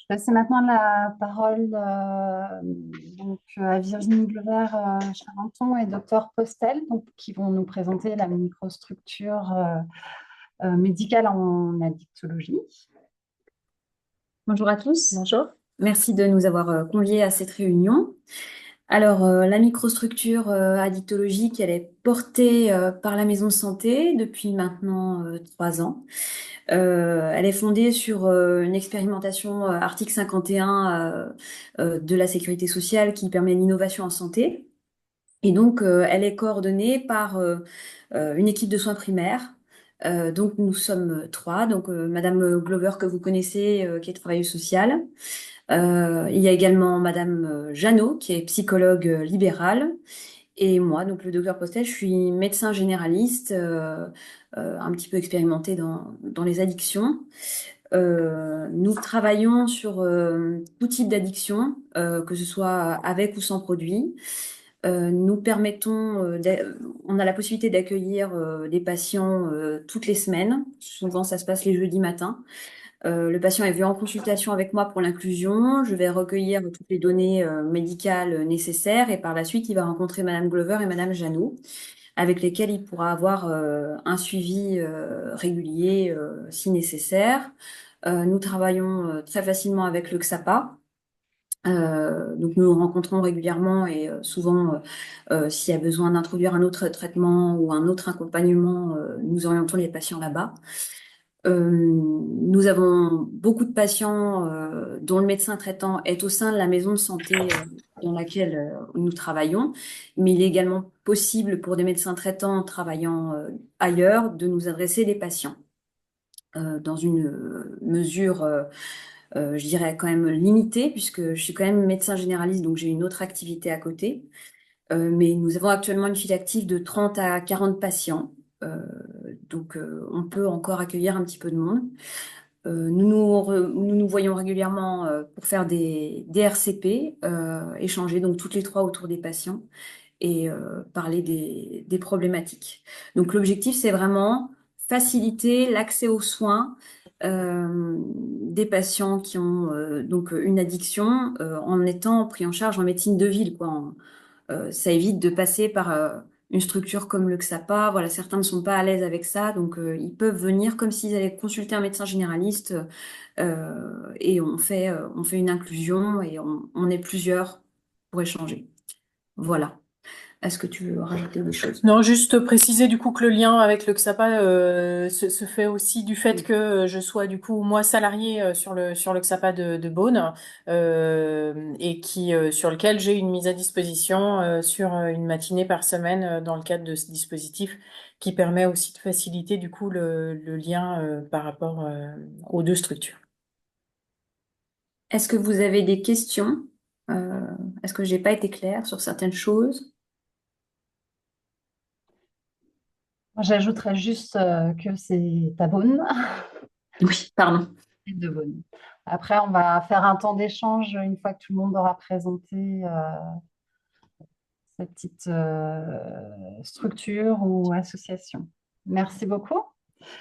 Je vais passer maintenant la parole à Virginie Glover-Charenton et Dr Postel, qui vont nous présenter la microstructure médicale en addictologie. Bonjour à tous. Bonjour. Merci de nous avoir conviés à cette réunion. Alors, la microstructure addictologique, elle est portée par la maison de santé depuis maintenant 3 ans. Elle est fondée sur une expérimentation article 51 de la sécurité sociale qui permet l'innovation en santé. Et donc, elle est coordonnée par une équipe de soins primaires. Donc, nous sommes trois. Donc, Madame Glover, que vous connaissez, qui est travailleuse sociale. Il y a également Madame Jeannot, qui est psychologue libérale. Et moi, donc le docteur Postel, je suis médecin généraliste, un petit peu expérimenté dans les addictions. Nous travaillons sur tout type d'addiction, que ce soit avec ou sans produit. Nous permettons, on a la possibilité d'accueillir des patients toutes les semaines. Souvent, ça se passe les jeudis matins. Le patient est venu en consultation avec moi pour l'inclusion. Je vais recueillir toutes les données médicales nécessaires et par la suite, il va rencontrer Madame Glover et Madame Janot, avec lesquelles il pourra avoir un suivi régulier si nécessaire. Nous travaillons très facilement avec le XAPA. Donc nous nous rencontrons régulièrement et souvent, s'il y a besoin d'introduire un autre traitement ou un autre accompagnement, nous orientons les patients là-bas. Nous avons beaucoup de patients dont le médecin traitant est au sein de la maison de santé dans laquelle nous travaillons, mais il est également possible pour des médecins traitants travaillant ailleurs de nous adresser des patients dans une mesure, je dirais quand même limitée, puisque je suis quand même médecin généraliste, donc j'ai une autre activité à côté. Mais nous avons actuellement une file active de 30 à 40 patients. Euh, donc, on peut encore accueillir un petit peu de monde. Nous nous voyons régulièrement pour faire des RCP, échanger donc toutes les trois autour des patients et parler des problématiques. Donc l'objectif, c'est vraiment faciliter l'accès aux soins des patients qui ont donc une addiction en étant pris en charge en médecine de ville, quoi. Ça évite de passer par une structure comme le XAPA. Voilà, certains ne sont pas à l'aise avec ça, donc ils peuvent venir comme s'ils allaient consulter un médecin généraliste et on fait une inclusion et on est plusieurs pour échanger. Voilà. Est-ce que tu veux rajouter des choses? Non, juste préciser du coup que le lien avec le XAPA se fait aussi du fait Oui. que je sois du coup moi salarié sur le XAPA de Beaune et qui sur lequel j'ai une mise à disposition sur une matinée par semaine dans le cadre de ce dispositif qui permet aussi de faciliter du coup le lien par rapport aux deux structures. Est-ce que vous avez des questions? Euh, Est-ce que j'ai pas été claire sur certaines choses? Moi, j'ajouterais juste que c'est à Beaune Oui, pardon. et de Beaune. Après, on va faire un temps d'échange une fois que tout le monde aura présenté sa petite structure ou association. Merci beaucoup.